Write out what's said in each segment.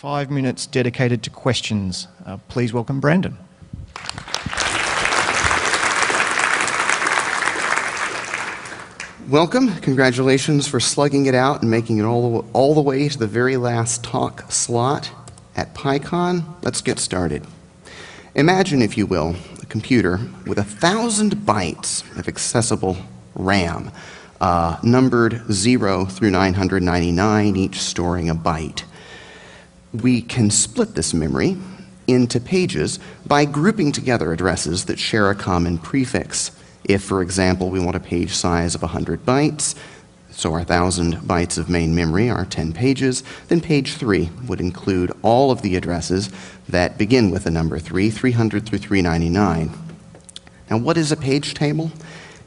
5 minutes dedicated to questions. Please welcome Brandon. Welcome. Congratulations for slugging it out and making it all the way to the very last talk slot at PyCon. Let's get started. Imagine, if you will, a computer with 1,000 bytes of accessible RAM, numbered 0 through 999, each storing a byte. We can split this memory into pages by grouping together addresses that share a common prefix. If, for example, we want a page size of 100 bytes, so our 1,000 bytes of main memory are 10 pages, then page 3 would include all of the addresses that begin with the number 3, 300 through 399. Now, what is a page table?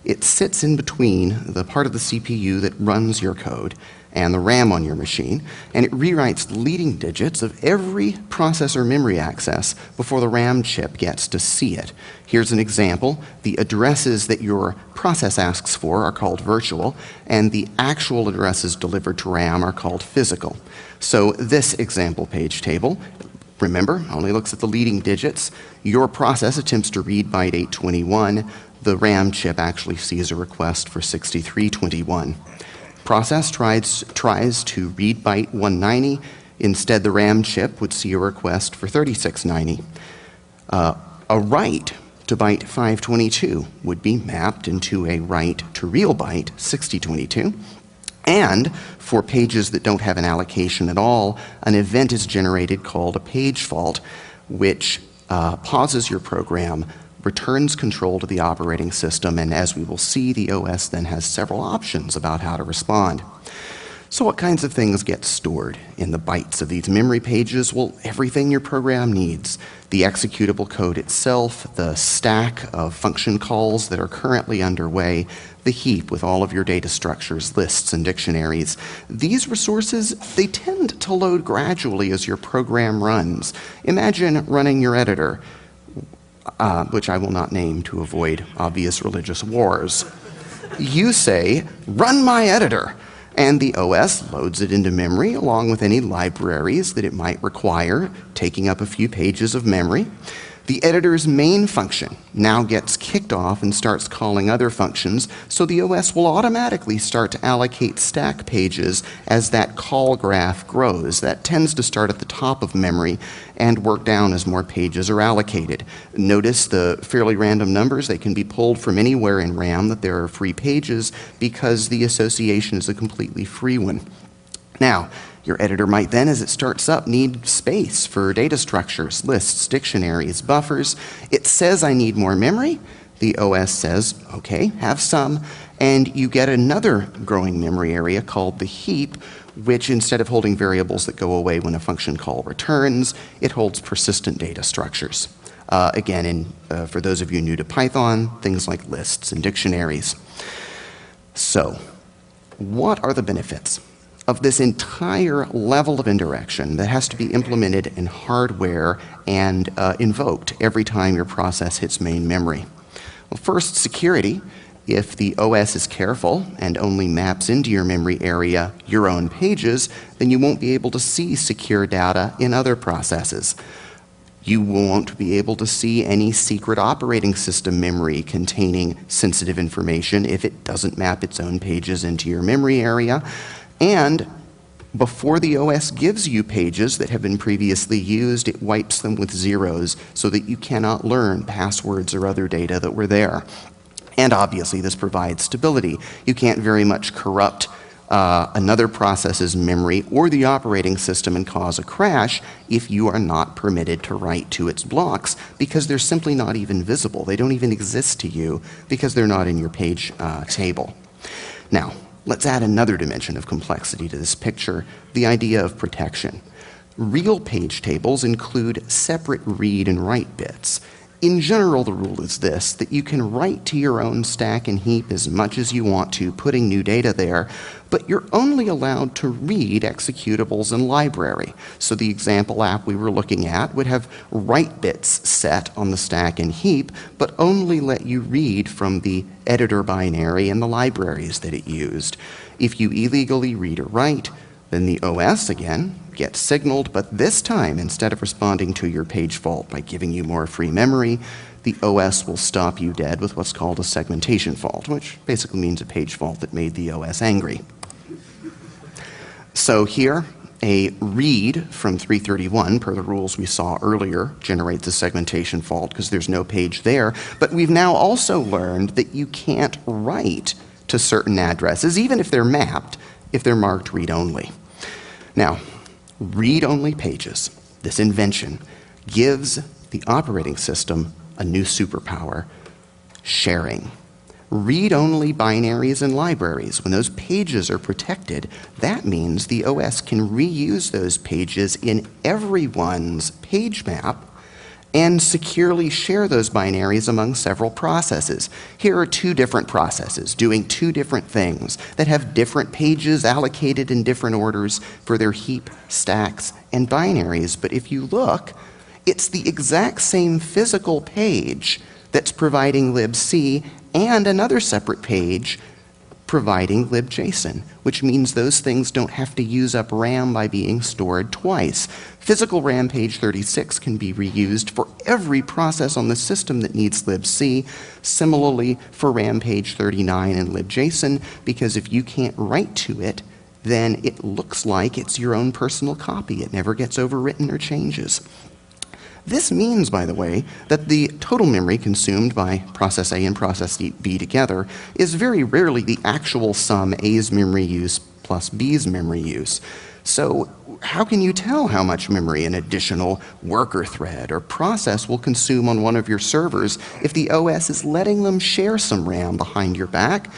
It sits in between the part of the CPU that runs your code and the RAM on your machine, and it rewrites the leading digits of every processor memory access before the RAM chip gets to see it. Here's an example. The addresses that your process asks for are called virtual, and the actual addresses delivered to RAM are called physical. So this example page table, remember, only looks at the leading digits. Your process attempts to read byte 821. The RAM chip actually sees a request for 6321. Process tries to read byte 190. Instead, the RAM chip would see a request for 3690. A write to byte 522 would be mapped into a write to real byte 6022. And for pages that don't have an allocation at all, an event is generated called a page fault, which pauses your program, returns control to the operating system, and as we will see, the OS then has several options about how to respond. So what kinds of things get stored in the bytes of these memory pages? Well, everything your program needs. The executable code itself, the stack of function calls that are currently underway, the heap with all of your data structures, lists, and dictionaries. These resources, they tend to load gradually as your program runs. Imagine running your editor, which I will not name to avoid obvious religious wars. You say, "Run my editor," and the OS loads it into memory along with any libraries that it might require, taking up a few pages of memory. The editor's main function now gets kicked off and starts calling other functions, so the OS will automatically start to allocate stack pages as that call graph grows. That tends to start at the top of memory and work down as more pages are allocated. Notice the fairly random numbers. They can be pulled from anywhere in RAM that there are free pages because the association is a completely free one. Now, your editor might then, as it starts up, need space for data structures, lists, dictionaries, buffers. It says, "I need more memory." The OS says, "Okay, have some." And you get another growing memory area called the heap, which instead of holding variables that go away when a function call returns, it holds persistent data structures. Again, for those of you new to Python, things like lists and dictionaries. So, what are the benefits of this entire level of indirection that has to be implemented in hardware and invoked every time your process hits main memory? Well, first, security. If the OS is careful and only maps into your memory area your own pages, then you won't be able to see secure data in other processes. You won't be able to see any secret operating system memory containing sensitive information if it doesn't map its own pages into your memory area. And before the OS gives you pages that have been previously used, it wipes them with zeros so that you cannot learn passwords or other data that were there. And obviously, this provides stability. You can't very much corrupt another process's memory or the operating system and cause a crash if you are not permitted to write to its blocks, because they're simply not even visible. They don't even exist to you because they're not in your page table. Now, let's add another dimension of complexity to this picture, the idea of protection. Real page tables include separate read and write bits. In general, the rule is this, that you can write to your own stack and heap as much as you want to, putting new data there, but you're only allowed to read executables in library. So the example app we were looking at would have write bits set on the stack and heap, but only let you read from the editor binary and the libraries that it used. If you illegally read or write, then the OS, again, gets signaled, but this time, instead of responding to your page fault by giving you more free memory, the OS will stop you dead with what's called a segmentation fault, which basically means a page fault that made the OS angry. So here, a read from 331, per the rules we saw earlier, generates a segmentation fault because there's no page there. But we've now also learned that you can't write to certain addresses, even if they're mapped, if they're marked read-only. Now, read-only pages, this invention, gives the operating system a new superpower: sharing. Read-only binaries and libraries, when those pages are protected, that means the OS can reuse those pages in everyone's page map and securely share those binaries among several processes. Here are two different processes doing two different things that have different pages allocated in different orders for their heap, stacks, and binaries. But if you look, it's the exact same physical page that's providing libc and another separate page providing libjson, which means those things don't have to use up RAM by being stored twice. Physical RAM page 36 can be reused for every process on the system that needs libc. Similarly for RAM page 39 and libjson, because if you can't write to it, then it looks like it's your own personal copy. It never gets overwritten or changes. This means, by the way, that the total memory consumed by process A and process B together is very rarely the actual sum A's memory use plus B's memory use. So how can you tell how much memory an additional worker thread or process will consume on one of your servers if the OS is letting them share some RAM behind your back?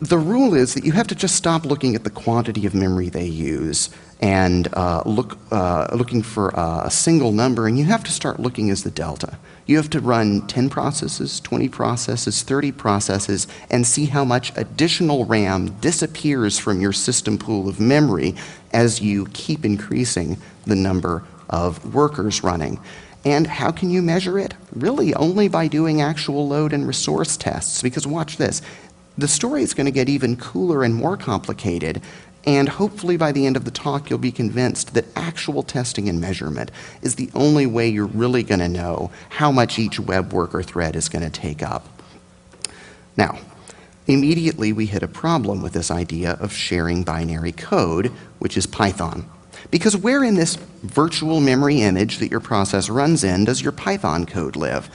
The rule is that you have to just stop looking at the quantity of memory they use and looking for a single number, and you have to start looking as the delta. You have to run 10 processes, 20 processes, 30 processes, and see how much additional RAM disappears from your system pool of memory as you keep increasing the number of workers running. And how can you measure it? Really only by doing actual load and resource tests, because watch this. The story is going to get even cooler and more complicated, and hopefully by the end of the talk you'll be convinced that actual testing and measurement is the only way you're really going to know how much each web worker thread is going to take up. Now, immediately we hit a problem with this idea of sharing binary code, which is Python. Because where in this virtual memory image that your process runs in does your Python code live?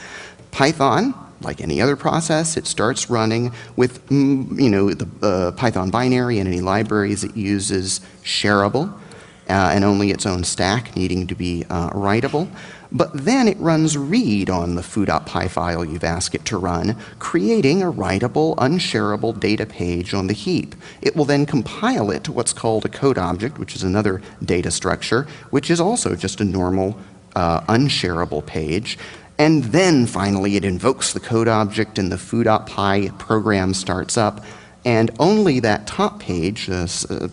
Python, like any other process, it starts running with the Python binary and any libraries it uses shareable and only its own stack needing to be writable. But then it runs read on the foo.py file you've asked it to run, creating a writable, unshareable data page on the heap. It will then compile it to what's called a code object, which is another data structure, which is also just a normal unshareable page. And then finally it invokes the code object and the foo.py program starts up, and only that top page,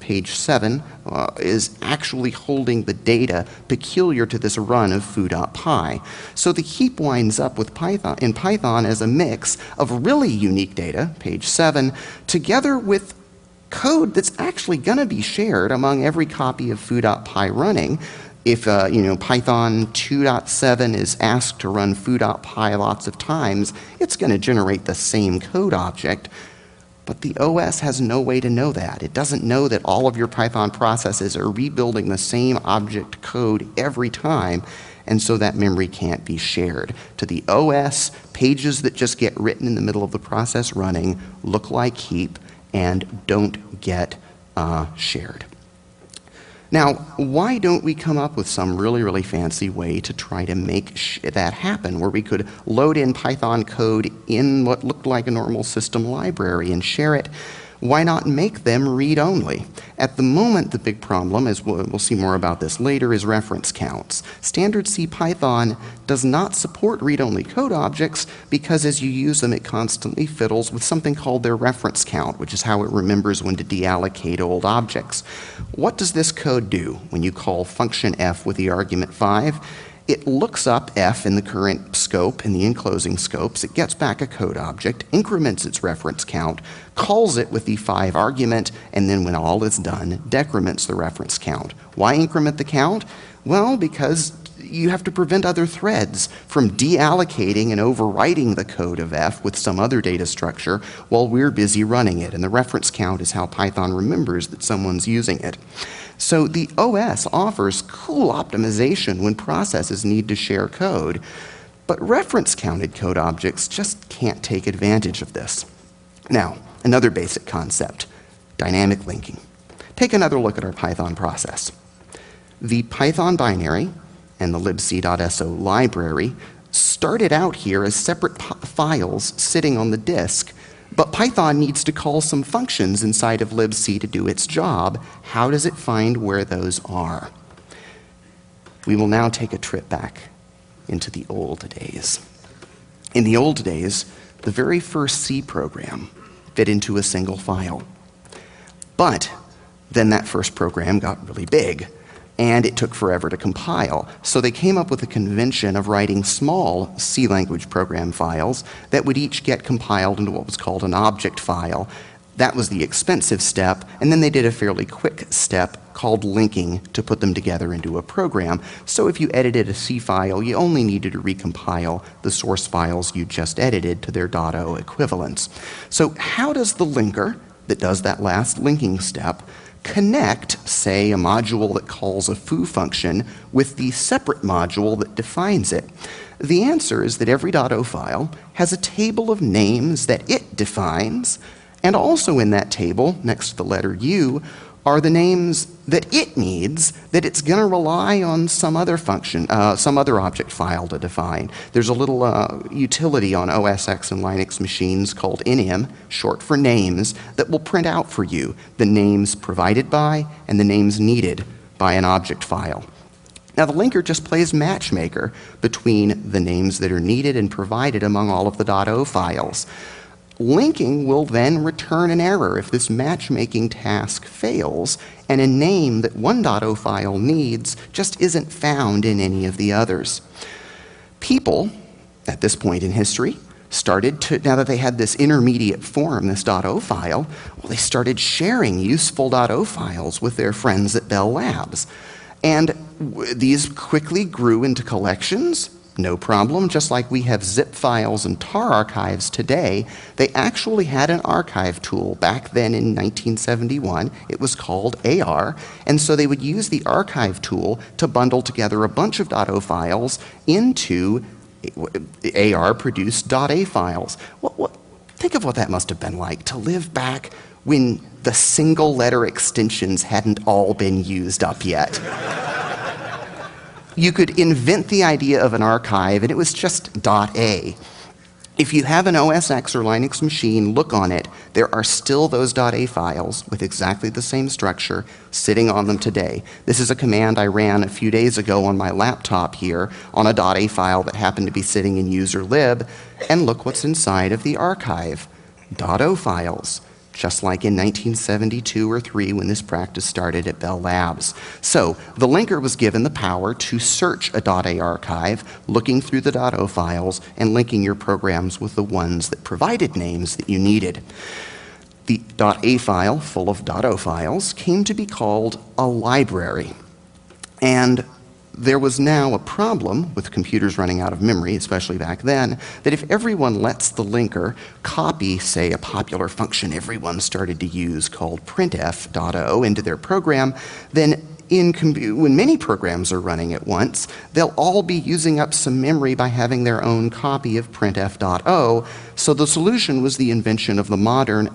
page 7, is actually holding the data peculiar to this run of foo.py. So the heap winds up with Python as a mix of really unique data, page 7, together with code that's actually going to be shared among every copy of foo.py running. If Python 2.7 is asked to run foo.py lots of times, it's going to generate the same code object, but the OS has no way to know that. It doesn't know that all of your Python processes are rebuilding the same object code every time, and so that memory can't be shared. To the OS, pages that just get written in the middle of the process running look like heap and don't get shared. Now, why don't we come up with some really fancy way to try to make that happen, where we could load in Python code in what looked like a normal system library and share it? Why not make them read-only? At the moment, the big problem, as we'll see more about this later, is reference counts. Standard C Python does not support read-only code objects because as you use them, it constantly fiddles with something called their reference count, which is how it remembers when to deallocate old objects. What does this code do when you call function f with the argument 5? It looks up f in the current scope and the enclosing scopes. It gets back a code object, increments its reference count, calls it with the 5 argument, and then when all is done, decrements the reference count. Why increment the count? Well, because you have to prevent other threads from deallocating and overwriting the code of f with some other data structure while we're busy running it. And the reference count is how Python remembers that someone's using it. So the OS offers cool optimization when processes need to share code, but reference-counted code objects just can't take advantage of this. Now, another basic concept, dynamic linking. Take another look at our Python process. The Python binary and the libc.so library started out here as separate files sitting on the disk, but Python needs to call some functions inside of libc to do its job. How does it find where those are? We will now take a trip back into the old days. In the old days, the very first C program fit into a single file. But then that first program got really big, and it took forever to compile. So they came up with a convention of writing small C language program files that would each get compiled into what was called an object file. That was the expensive step, and then they did a fairly quick step called linking to put them together into a program. So if you edited a C file, you only needed to recompile the source files you just edited to their .o equivalents. So how does the linker that does that last linking step connect, say, a module that calls a foo function with the separate module that defines it? The answer is that every .o file has a table of names that it defines, and also in that table, next to the letter U, are the names that it needs that it's going to rely on some other function, some other object file to define. There's a little utility on OS X and Linux machines called inim, short for names, that will print out for you the names provided by and the names needed by an object file. Now the linker just plays matchmaker between the names that are needed and provided among all of the .o files. Linking will then return an error if this matchmaking task fails and a name that one .o file needs just isn't found in any of the others. People, at this point in history, started to, now that they had this intermediate form, this .o file, well, they started sharing useful .o files with their friends at Bell Labs. And these quickly grew into collections. No problem, just like we have zip files and tar archives today, they actually had an archive tool back then in 1971. It was called AR, and so they would use the archive tool to bundle together a bunch of .o files into AR-produced .a files. Think of what that must have been like to live back when the single-letter extensions hadn't all been used up yet. You could invent the idea of an archive, and it was just .a. If you have an OS X or Linux machine, look on it. There are still those .a files with exactly the same structure sitting on them today. This is a command I ran a few days ago on my laptop here on a .a file that happened to be sitting in user lib, and look what's inside of the archive. .o files. Just like in 1972 or 3 when this practice started at Bell Labs. So the linker was given the power to search a .a archive, looking through the .o files and linking your programs with the ones that provided names that you needed. The .a file, full of .o files, came to be called a library. And there was now a problem with computers running out of memory, especially back then, that if everyone lets the linker copy, say, a popular function everyone started to use called printf.o into their program, then when many programs are running at once, they'll all be using up some memory by having their own copy of printf.o. So the solution was the invention of the modern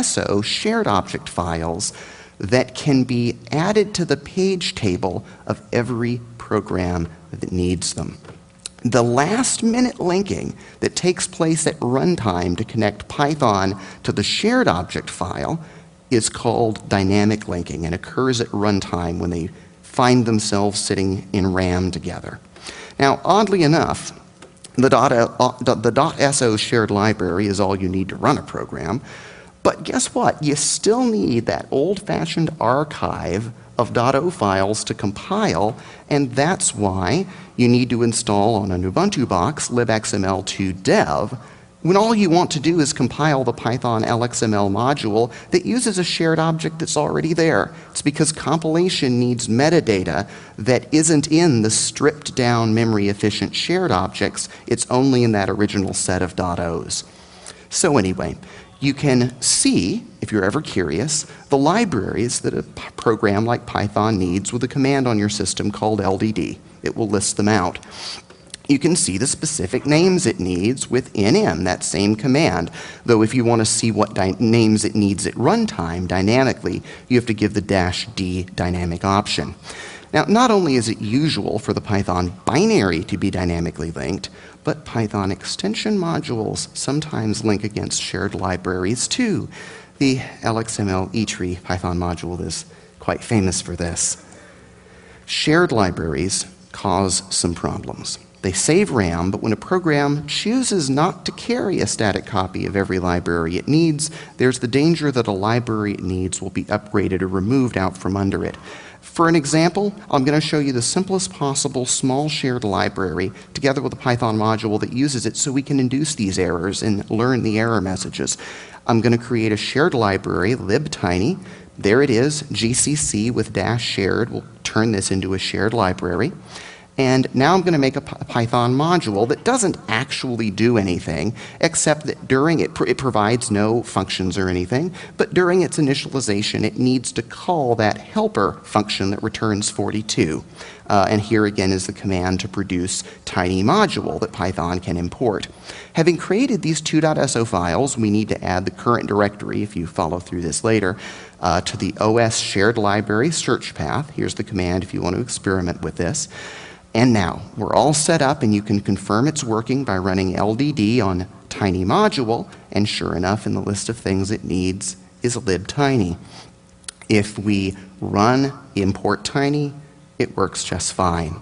.so shared object files that can be added to the page table of every program that needs them. The last-minute linking that takes place at runtime to connect Python to the shared object file is called dynamic linking and occurs at runtime when they find themselves sitting in RAM together. Now, oddly enough, the .so shared library is all you need to run a program. But guess what? You still need that old-fashioned archive of .o files to compile, and that's why you need to install on an Ubuntu box libxml2dev, when all you want to do is compile the Python LXML module that uses a shared object that's already there. It's because compilation needs metadata that isn't in the stripped down memory efficient shared objects. It's only in that original set of .os. So anyway, you can see, if you're ever curious, the libraries that a program like Python needs with a command on your system called LDD. It will list them out. You can see the specific names it needs with nm, that same command. Though if you want to see what names it needs at runtime dynamically, you have to give the -d dynamic option. Now, not only is it usual for the Python binary to be dynamically linked, but Python extension modules sometimes link against shared libraries too. The LXML etree Python module is quite famous for this. Shared libraries cause some problems. They save RAM, but when a program chooses not to carry a static copy of every library it needs, there's the danger that a library it needs will be upgraded or removed out from under it. For an example, I'm going to show you the simplest possible small shared library together with a Python module that uses it so we can induce these errors and learn the error messages. I'm going to create a shared library, libtiny. There it is, GCC with -shared. We'll turn this into a shared library. And now I'm going to make a Python module that doesn't actually do anything, except that during it provides no functions or anything, but during its initialization it needs to call that helper function that returns 42. And here again is the command to produce tiny module that Python can import. Having created these 2.so files, we need to add the current directory, if you follow through this later, to the OS shared library search path. Here's the command if you want to experiment with this. And now, we're all set up, and you can confirm it's working by running LDD on tiny module, and sure enough, in the list of things it needs is libtiny. If we run import tiny, it works just fine.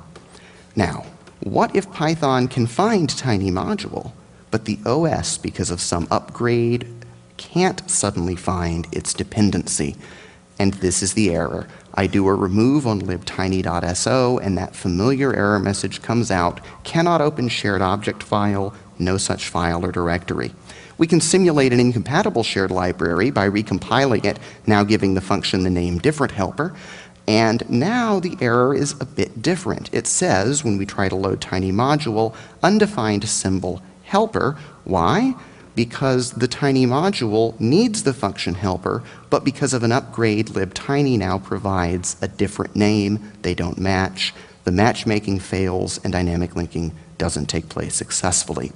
Now, what if Python can find tiny module, but the OS, because of some upgrade, can't suddenly find its dependency? And this is the error. I do a remove on libtiny.so, and that familiar error message comes out, cannot open shared object file, no such file or directory. We can simulate an incompatible shared library by recompiling it, now giving the function the name different helper, and now the error is a bit different. It says, when we try to load tiny module, undefined symbol helper. Why? Because the tiny module needs the function helper, but because of an upgrade, libtiny now provides a different name. They don't match. The matchmaking fails, and dynamic linking doesn't take place successfully.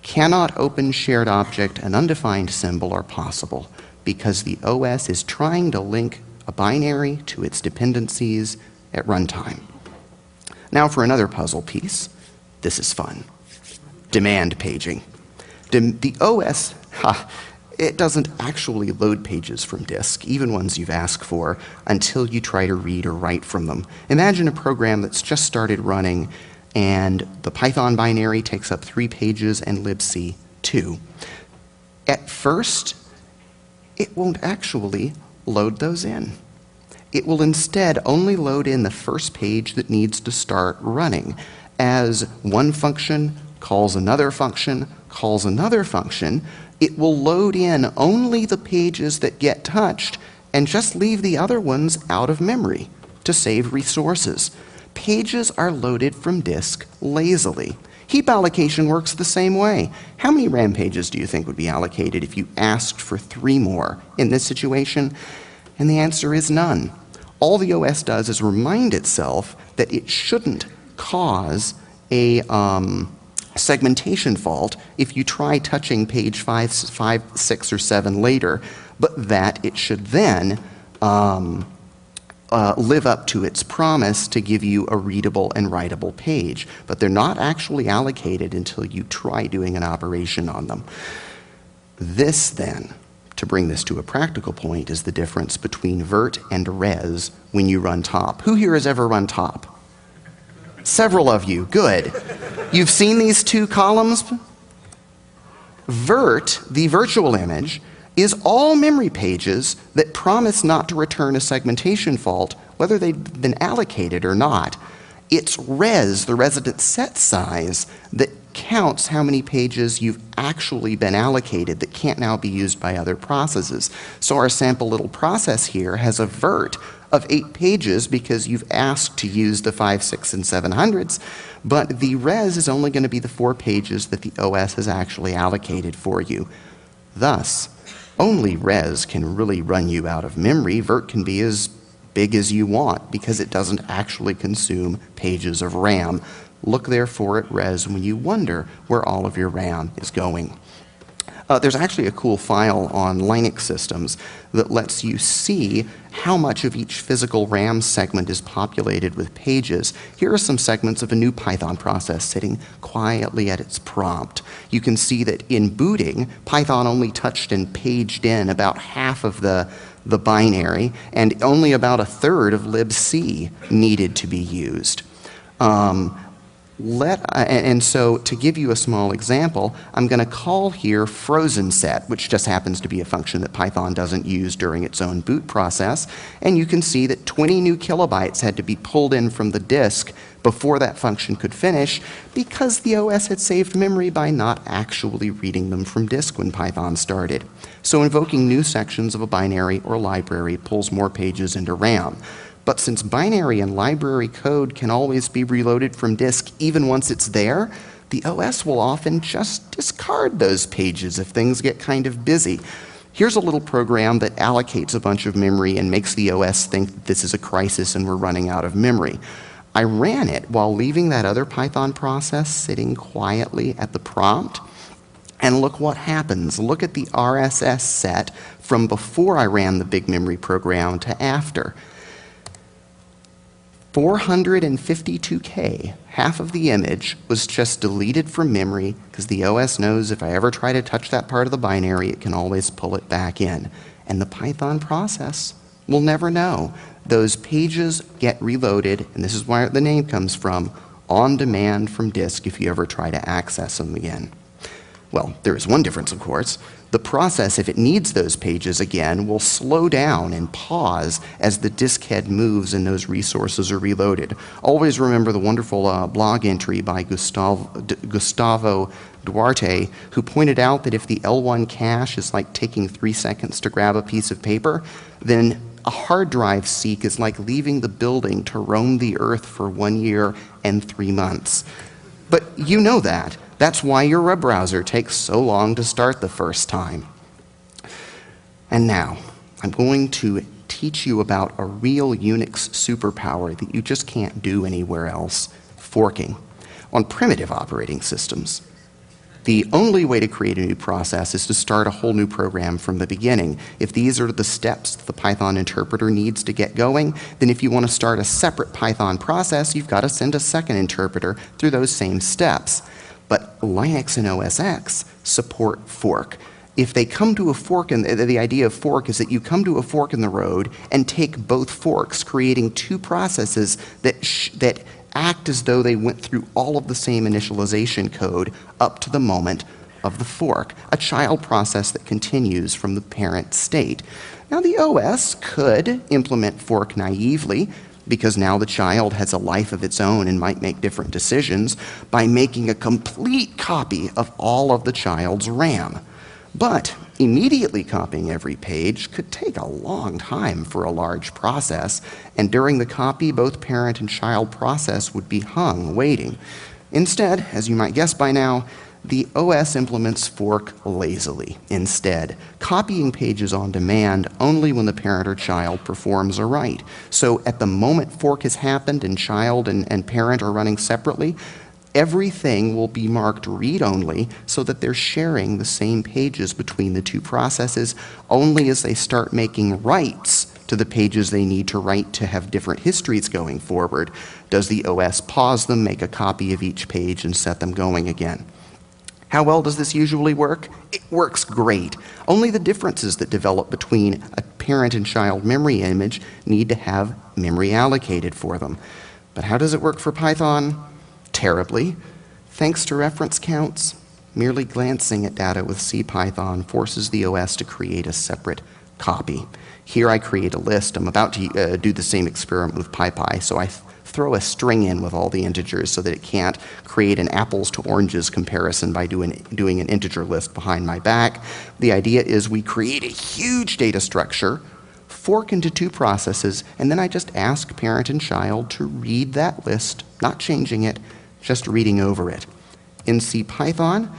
Cannot open shared object and undefined symbol are possible because the OS is trying to link a binary to its dependencies at runtime. Now for another puzzle piece. This is fun. Demand paging. The OS, it doesn't actually load pages from disk, even ones you've asked for, until you try to read or write from them. Imagine a program that's just started running and the Python binary takes up 3 pages and libc 2. At first, it won't actually load those in. It will instead only load in the first page that needs to start running, as one function calls another function, calls another function. It will load in only the pages that get touched and just leave the other ones out of memory to save resources. Pages are loaded from disk lazily. Heap allocation works the same way. How many RAM pages do you think would be allocated if you asked for 3 more in this situation? And the answer is none. All the OS does is remind itself that it shouldn't cause a segmentation fault if you try touching page 5, 6, or 7 later, but that it should then live up to its promise to give you a readable and writable page. But they're not actually allocated until you try doing an operation on them. This then, to bring this to a practical point, is the difference between virt and res when you run top. Who here has ever run top? Several of you. Good. You've seen these 2 columns? Virt, the virtual image, is all memory pages that promise not to return a segmentation fault, whether they've been allocated or not. It's res, the resident set size, that counts how many pages you've actually been allocated that can't now be used by other processes. So our sample little process here has a vert of 8 pages because you've asked to use the 5, 6, and 700s, but the res is only going to be the 4 pages that the OS has actually allocated for you. Thus, only res can really run you out of memory. Vert can be as big as you want because it doesn't actually consume pages of RAM. Look therefore at res when you wonder where all of your RAM is going. There's actually a cool file on Linux systems that lets you see how much of each physical RAM segment is populated with pages. Here are some segments of a new Python process sitting quietly at its prompt. You can see that in booting, Python only touched and paged in about half of the binary, and only about a third of libc needed to be used. And so to give you a small example, I'm going to call here frozen set, which just happens to be a function that Python doesn't use during its own boot process. And you can see that 20 new kilobytes had to be pulled in from the disk before that function could finish because the OS had saved memory by not actually reading them from disk when Python started. So invoking new sections of a binary or library pulls more pages into RAM. But since binary and library code can always be reloaded from disk even once it's there, the OS will often just discard those pages if things get kind of busy. Here's a little program that allocates a bunch of memory and makes the OS think that this is a crisis and we're running out of memory. I ran it while leaving that other Python process sitting quietly at the prompt. And look what happens. Look at the RSS set from before I ran the big memory program to after. 452K, half of the image, was just deleted from memory because the OS knows if I ever try to touch that part of the binary, it can always pull it back in. And the Python process will never know. Those pages get reloaded, and this is where the name comes from, on demand from disk if you ever try to access them again. Well, there is one difference, of course. The process, if it needs those pages again, will slow down and pause as the disk head moves and those resources are reloaded. Always remember the wonderful blog entry by Gustavo Duarte, who pointed out that if the L1 cache is like taking 3 seconds to grab a piece of paper, then a hard drive seek is like leaving the building to roam the earth for 1 year and 3 months. But you know that. That's why your web browser takes so long to start the first time. And now, I'm going to teach you about a real Unix superpower that you just can't do anywhere else, forking. On primitive operating systems, the only way to create a new process is to start a whole new program from the beginning. If these are the steps the Python interpreter needs to get going, then if you want to start a separate Python process, you've got to send a second interpreter through those same steps. But Linux and OS X support fork. If they come to a fork, and the idea of fork is that you come to a fork in the road and take both forks, creating 2 processes that act as though they went through all of the same initialization code up to the moment of the fork, a child process that continues from the parent state. Now the OS could implement fork naively, because now the child has a life of its own and might make different decisions by making a complete copy of all of the child's RAM. But immediately copying every page could take a long time for a large process, and during the copy, both parent and child process would be hung, waiting. Instead, as you might guess by now, the OS implements fork lazily instead, copying pages on demand only when the parent or child performs a write. So at the moment fork has happened and child and parent are running separately, everything will be marked read-only so that they're sharing the same pages between the 2 processes. Only as they start making writes to the pages they need to write to have different histories going forward does the OS pause them, make a copy of each page, and set them going again. How well does this usually work? It works great. Only the differences that develop between a parent and child memory image need to have memory allocated for them. But how does it work for Python? Terribly. Thanks to reference counts, Merely glancing at data with CPython forces the OS to create a separate copy. Here I create a list. I'm about to do the same experiment with PyPy, so I throw a string in with all the integers so that it can't create an apples to oranges comparison by doing an integer list behind my back. The idea is we create a huge data structure, fork into two processes, and then I just ask parent and child to read that list, not changing it, just reading over it. In CPython,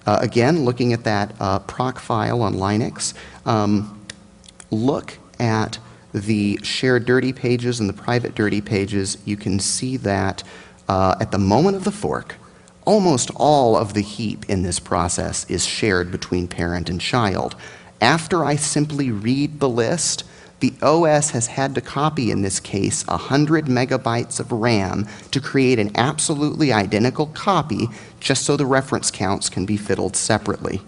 again, looking at that proc file on Linux, look at the shared dirty pages and the private dirty pages. You can see that at the moment of the fork, almost all of the heap in this process is shared between parent and child. After I simply read the list, the OS has had to copy, in this case, 100 megabytes of RAM to create an absolutely identical copy just so the reference counts can be fiddled separately.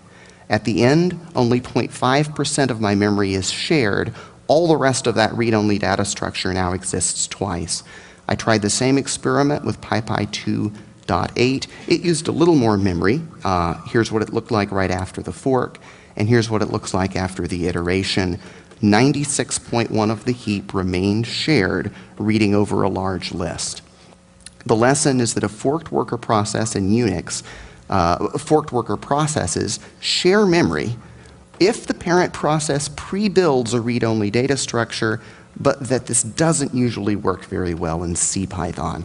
At the end, only 0.5% of my memory is shared. All the rest of that read-only data structure now exists twice. I tried the same experiment with PyPy 2.8. It used a little more memory. Here's what it looked like right after the fork, and here's what it looks like after the iteration. 96.1 of the heap remained shared, reading over a large list. The lesson is that a forked worker process in Unix, forked worker processes share memory if the parent process pre-builds a read-only data structure, but that this doesn't usually work very well in CPython.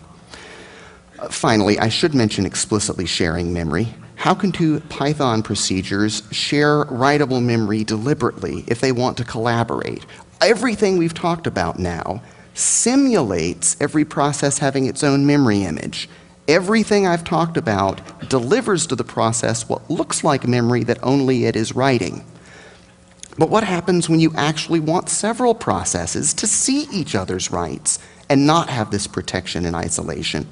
Finally, I should mention explicitly sharing memory. How can two Python procedures share writable memory deliberately if they want to collaborate? Everything we've talked about now simulates every process having its own memory image. Everything I've talked about delivers to the process what looks like memory that only it is writing. But what happens when you actually want several processes to see each other's writes and not have this protection and isolation?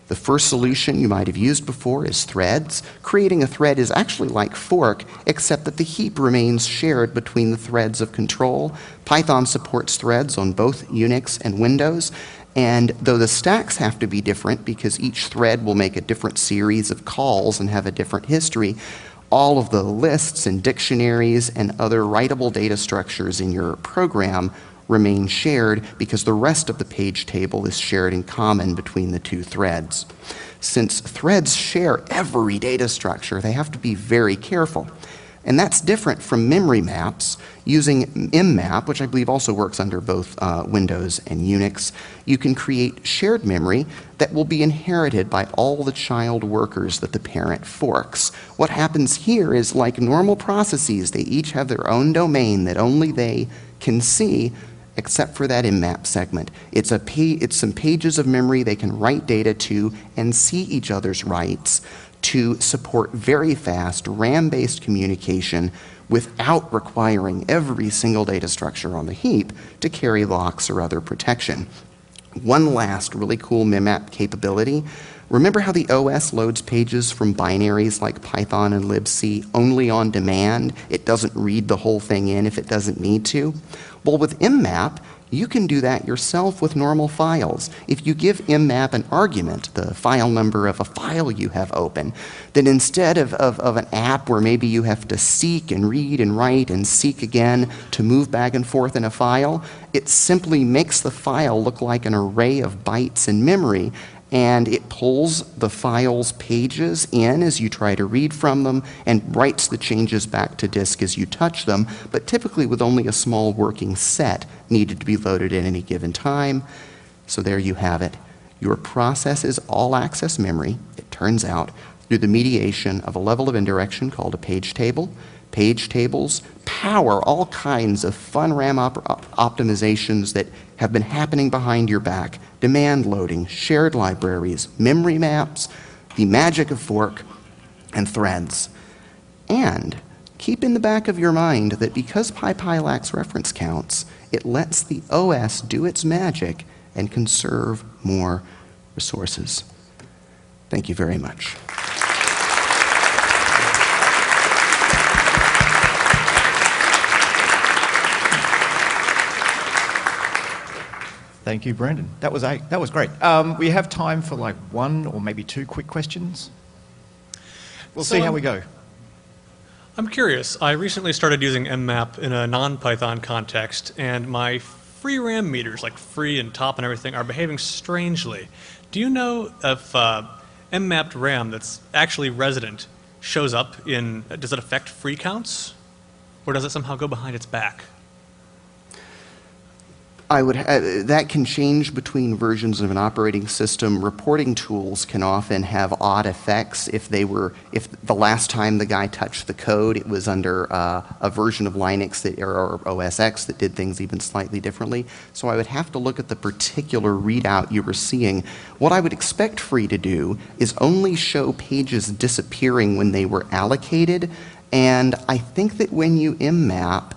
The first solution you might have used before is threads. Creating a thread is actually like fork, except that the heap remains shared between the threads of control. Python supports threads on both Unix and Windows, and though the stacks have to be different because each thread will make a different series of calls and have a different history, all of the lists and dictionaries and other writable data structures in your program remain shared because the rest of the page table is shared in common between the two threads. Since threads share every data structure, they have to be very careful. And that's different from memory maps. Using mmap, which I believe also works under both Windows and Unix, you can create shared memory that will be inherited by all the child workers that the parent forks. What happens here is, like normal processes, they each have their own domain that only they can see, except for that mmap segment. It's some pages of memory they can write data to and see each other's writes to support very fast RAM-based communication without requiring every single data structure on the heap to carry locks or other protection. One last really cool mmap capability. Remember how the OS loads pages from binaries like Python and libc only on demand? It doesn't read the whole thing in if it doesn't need to. Well, with mmap, you can do that yourself with normal files. If you give mmap an argument, the file number of a file you have open, then instead of an app where maybe you have to seek and read and write and seek again to move back and forth in a file, it simply makes the file look like an array of bytes in memory, and it pulls the file's pages in as you try to read from them and writes the changes back to disk as you touch them, but typically with only a small working set needed to be loaded at any given time. So there you have it. Your process is all-access memory, it turns out, through the mediation of a level of indirection called a page table. Page tables power all kinds of fun RAM optimizations that have been happening behind your back. Demand loading, shared libraries, memory maps, the magic of fork, and threads. And keep in the back of your mind that because PyPy lacks reference counts, it lets the OS do its magic and conserve more resources. Thank you very much. Thank you, Brendan. That was great. We have time for like one or maybe two quick questions. We'll see how we go. I'm curious. I recently started using mmap in a non-Python context, and my free RAM meters, like free and top and everything, are behaving strangely. Do you know if mmapped RAM that's actually resident shows up in, does it affect free counts? Or does it somehow go behind its back? That can change between versions of an operating system. Reporting tools can often have odd effects if the last time the guy touched the code, it was under a version of Linux or OS X that did things even slightly differently. So I would have to look at the particular readout you were seeing. What I would expect free to do is only show pages disappearing when they were allocated, and I think that when you mmap,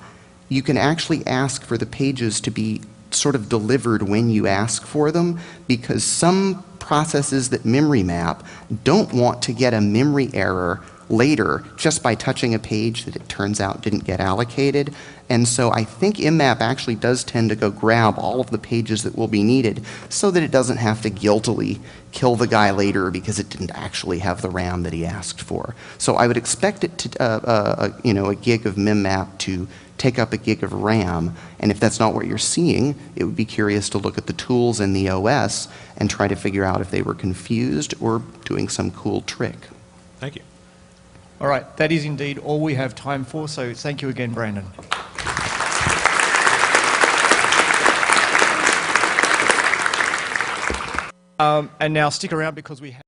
you can actually ask for the pages to be sort of delivered when you ask for them, because some processes that memory map don't want to get a memory error later just by touching a page that it turns out didn't get allocated. And so I think mmap actually does tend to go grab all of the pages that will be needed so that it doesn't have to guiltily kill the guy later because it didn't actually have the RAM that he asked for. So I would expect it to, a gig of mmap to take up a gig of RAM, and if that's not what you're seeing, it would be curious to look at the tools in the OS and try to figure out if they were confused or doing some cool trick. Thank you. All right, that is indeed all we have time for, so thank you again, Brandon. And now stick around because we have